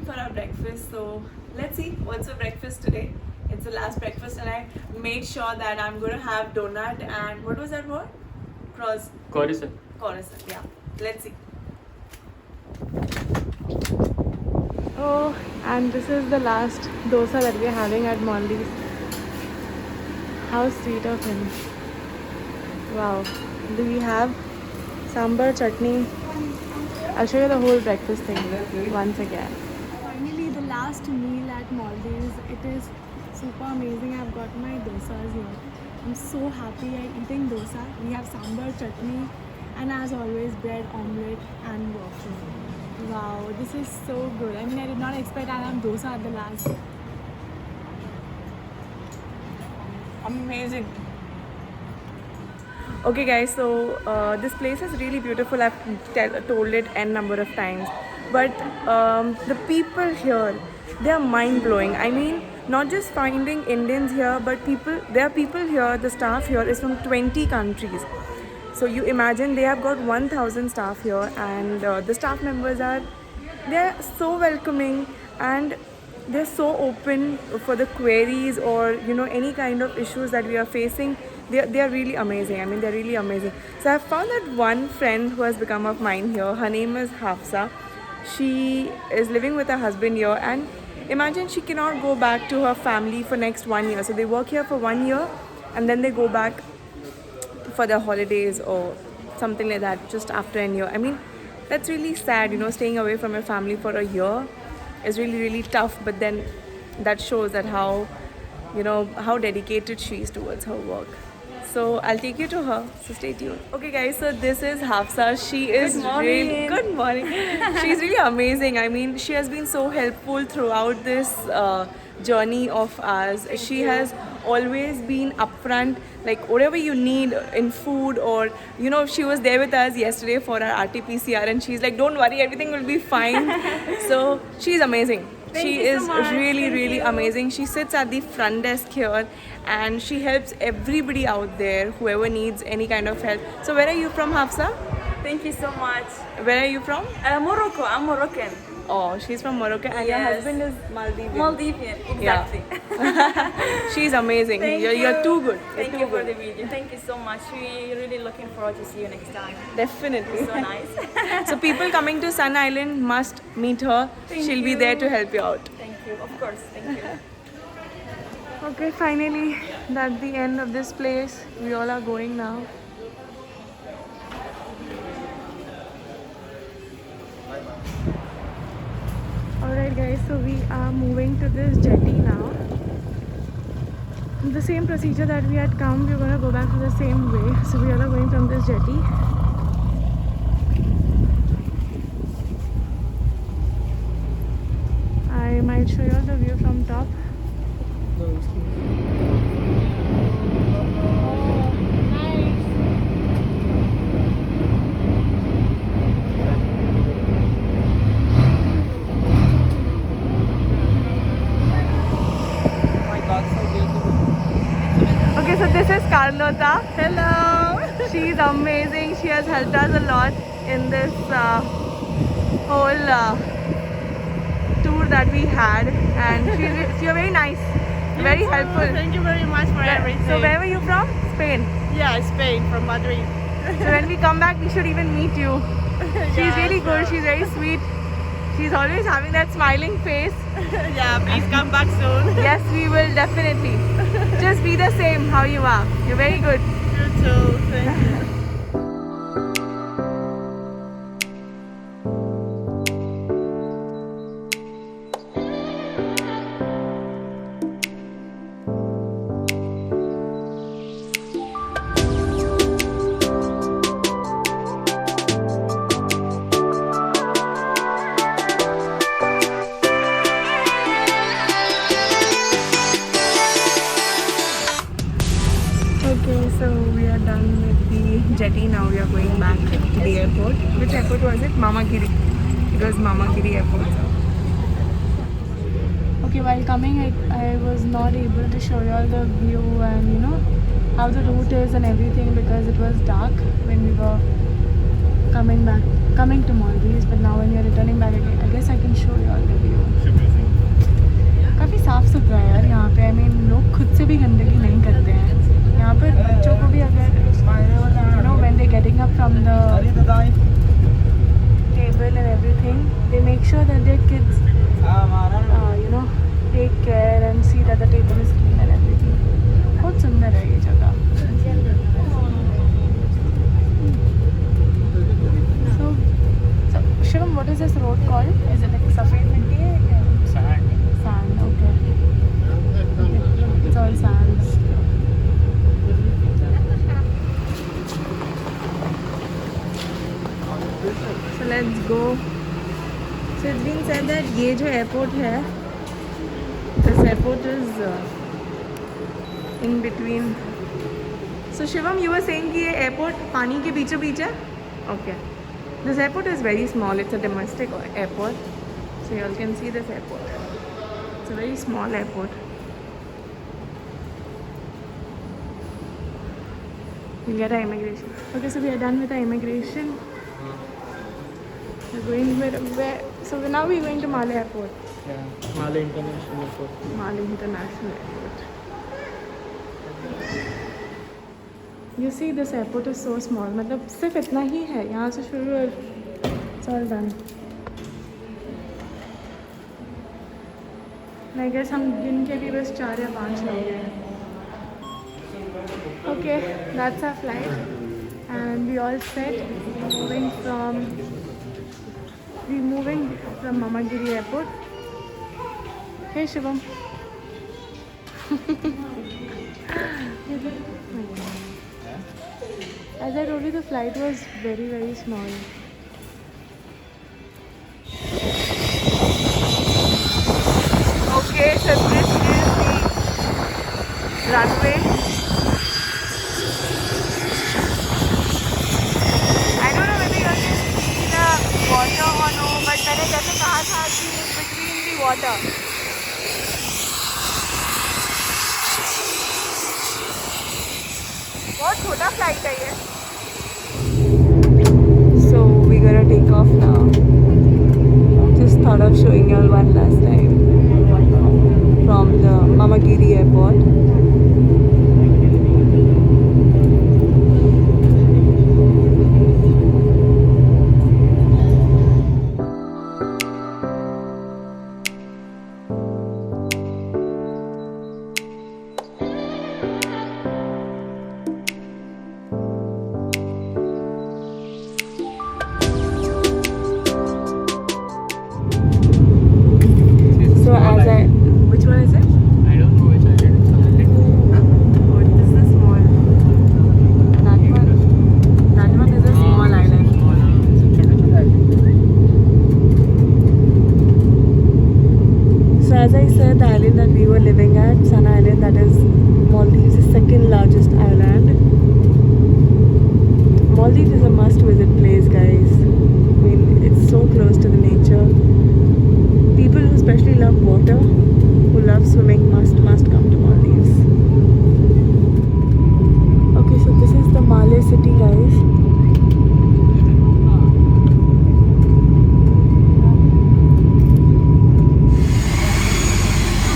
for our breakfast. So let's see what's for breakfast today. It's the last breakfast, and I made sure that I'm going to have donut and what was that word? Coruscant. Coruscant. Yeah. Let's see. Oh, and this is the last dosa that we're having at Maldives. How sweet of him. Wow. Do we have sambar, chutney? I'll show you the whole breakfast thing once again. Finally, the last meal at Maldives. It is super amazing. I've got my dosas here. I'm so happy I'm eating dosa. We have sambar, chutney, and as always, bread, omelette, and waffle. Wow, this is so good. I mean, I did not expect I'll have dosa at the last. Amazing. Okay guys, so this place is really beautiful. I've told it n number of times, but the people here, they are mind-blowing. I mean, not just finding Indians here, but there are people here, the staff here is from 20 countries. So you imagine they have got 1000 staff here, and the staff members they're so welcoming, and they're so open for the queries or any kind of issues that we are facing. They are really amazing. I mean, they're really amazing. So I've found that one friend who has become of mine here. Her name is Hafsa. She is living with her husband here, and imagine she cannot go back to her family for next 1 year. So they work here for 1 year, and then they go back for their holidays or something like that just after a year. I mean, that's really sad, staying away from your family for a year is really, really tough. But then that shows that how dedicated she is towards her work. So I'll take you to her, so stay tuned. Okay guys, so this is Hafsa. She is really good morning. She's really amazing. I mean, she has been so helpful throughout this journey of ours. She has always been upfront, like whatever you need in food, or she was there with us yesterday for our RT-PCR, and she's like, don't worry, everything will be fine. So she's amazing. She is really, really amazing. She sits at the front desk here, and she helps everybody out there, whoever needs any kind of help. So where are you from, Hafsa? Thank you so much. Where are you from? Morocco. I'm Moroccan. Oh, she's from Morocco, and your husband is Maldivian. Maldivian, exactly. Yeah. She's amazing. You're too good. Thank you for the video. Thank you so much. We're really looking forward to see you next time. Definitely. So nice. So people coming to Sun Island must meet her. She'll be there to help you out. Thank you. Of course. Thank you. Okay, finally, that's the end of this place. We all are going now. Alright guys, so we are moving to this jetty now. The same procedure that we had come, we're going to go back to the same way. So we all are going from this jetty. I might show you all the view from top. Okay, so this is Carlota. Hello. She's amazing. She has helped us a lot in this whole tour that we had, and you're very nice, very helpful. Thank you very much for everything. So where were you from? Spain. Yeah, Spain, from Madrid. So when we come back, we should even meet you. She's Yeah, really good. sure. She's very sweet. She's always having that smiling face. Yeah, please come back soon. Yes, we will definitely. Just be the same how you are. You're very good. You too. Thank you. Okay, so we are done with the jetty. Now we are going back to the airport. Which airport was it? Mamagiri. It was Mamagiri airport. Okay, while coming, I was not able to show you all the view and how the route is and everything, because it was dark when we were coming to Maldives. But now when we are returning back again, I guess I can show you all the view. that their kids, take care and see that the table is clean and everything. बहुत सुंदर है ये जगह. So Shivam, what is this road called? Is it like Safed Mitti? Sand. Sand, okay. It's all sand. So let's go. So it's been said that ये जो airport है, this airport is in between. So Shivam, you were saying कि ये airport पानी के बीचों बीच है? Okay. This airport is very small. It's a domestic airport. So you all can see this airport. It's a very small airport. We'll get our immigration. Okay, so we are done with our immigration. We're going where? So now we're going to Malé Airport. Yeah. Malé International Airport. Malé International Airport. You see, this airport is so small. मतलब सिर्फ इतना ही है. यहाँ से शुरू है. It's all done. I guess हम गिन के भी बस 4 या 5 लोग हैं. Okay, that's our flight, and we all set. We're moving from Mamagiri Airport. Hey Shivam. As I told you, the flight was very, very small. Okay, so this is the runway. I don't know whether you all can see the water or no, but मैंने जैसे कहा था कि it's between the water. बहुत छोटा flight है ये. So we're gonna take off now. Just thought of showing you all one last time from the Mamagiri Airport. So as I, which one is it? I don't know which island it's on. Oh, this is a small. That one. That one is a small island. So as I said, the island that we were living at, Sana Island, that is Maldives' second largest island. Maldives is a must-visit place, guys. I mean, it's so close to the nature. People who especially love water, who love swimming, must come to Maldives. Okay, so this is the Malé city, guys.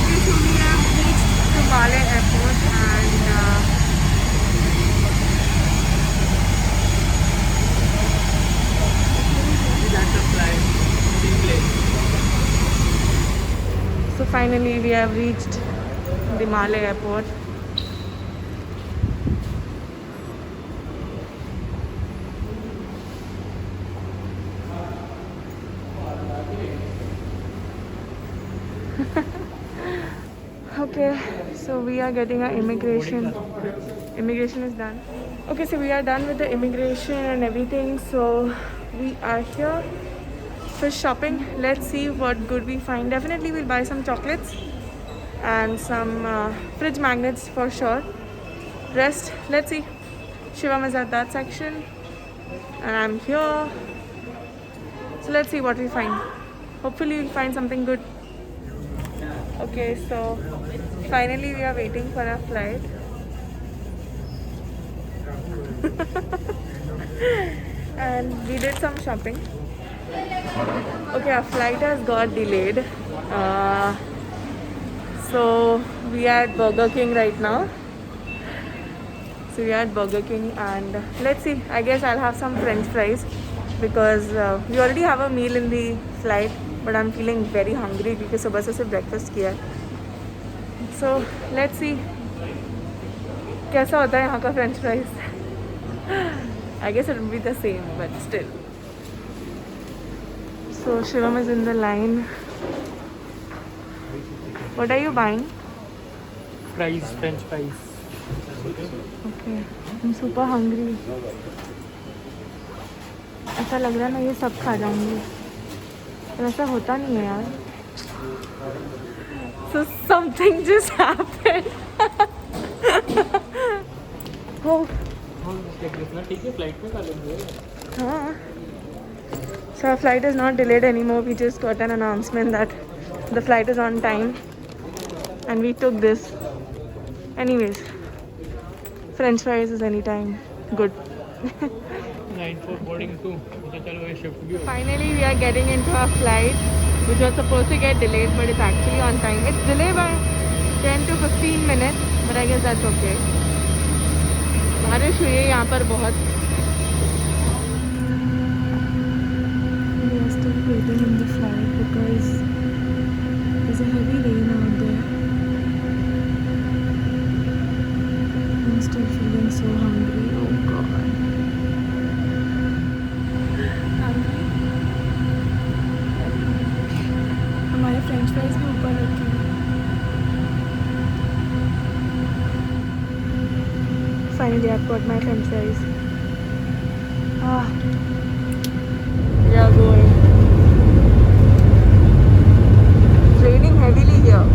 Okay, so we have reached the Malé airport and That's a flight. Same place. so finally we have reached the Malé airport. Okay, so we are getting our immigration. Immigration is done. Okay, so we are done with the immigration and everything. So we are here for shopping. Let's see what good we find. Definitely we'll buy some chocolates and some fridge magnets for sure. Rest, let's see. Shivam is at that section and I'm here. So let's see what we find. Hopefully we'll find something good. Okay, so finally we are waiting for our flight. And we did some shopping. Okay, our flight has got delayed. So we are at Burger King right now. So we are at Burger King and let's see. I guess I'll have some French fries because we already have a meal in the flight. But I am feeling very hungry क्योंकि सुबह से सिर्फ breakfast किया है. So let's see कैसा होता है यहाँ का French fries. I guess it will be the same but still. So Shivam is in the line. What are you buying? Fries, French fries. Okay I am super hungry. ऐसा लग रहा है मैं ये सब खा जाऊंगी पर ऐसा होता नहीं है यार. So something just happened. हो Like this ना, ठीक है, फ्लाइट में खा लेंगे. हाँ. So our flight is not delayed anymore. We just got an announcement that the flight is on time and we took this. Anyways, French fries is anytime good. 9:04 boarding too. तो चलो ये shift भी हो. Finally, we are getting into our flight, which was supposed to get delayed, but it's actually on time. It's delayed by 10 to 15 minutes, but I guess that's okay. बारिश हुई है यहाँ पर बहुत. We are still waiting in the flight because there's a heavy rain out there. I'm still feeling so hungry. Oh God. हमारे French fries भी ऊपर रखे हैं. Finally, I've got my French fries. Ah, we are going. It's raining heavily here.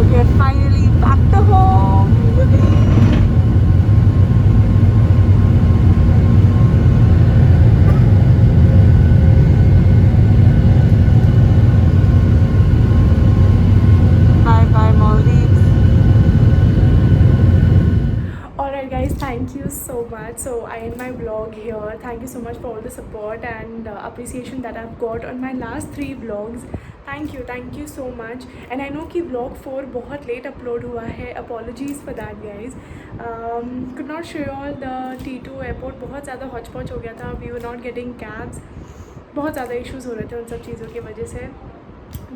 Okay, finally back to home. Bye bye Maldives. Alright guys, thank you so much. So I end my vlog here. Thank you so much for all the support and appreciation that I've got on my last 3 vlogs. Thank you so much. And I know कि vlog 4 बहुत late upload हुआ है. Apologies for that guys. Could not show you all the T2 airport. बहुत ज़्यादा hodgepodge हो गया था. We were not getting cabs. बहुत ज़्यादा issues हो रहे थे उन सब चीज़ों की वजह से.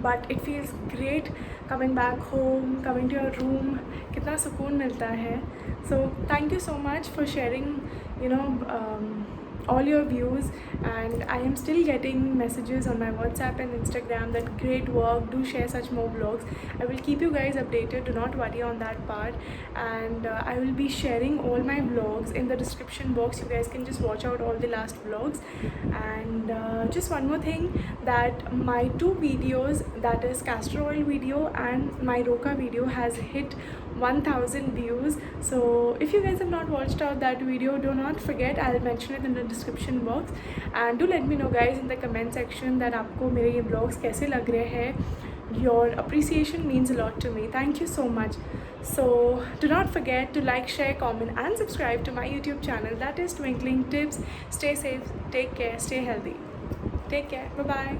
But it feels great coming back home, coming to your room. कितना सुकून मिलता है. So thank you so much for sharing, you know, all your views, and I am still getting messages on my WhatsApp and Instagram that great work, do share such more vlogs. I will keep you guys updated, do not worry on that part. And I will be sharing all my vlogs in the description box. You guys can just watch out all the last vlogs. And just one more thing, that my 2 videos, that is castor oil video and my roca video, has hit 1000 views. So if you guys have not watched out that video, do not forget, I'll mention it in the description box. And do let me know guys in the comment section that आपको मेरे ये vlogs कैसे लग रहे हैं. Your appreciation means a lot to me. Thank you so much. So do not forget to like, share, comment and subscribe to my YouTube channel, that is Twinkling Tips. Stay safe, take care, stay healthy. Take care, bye bye.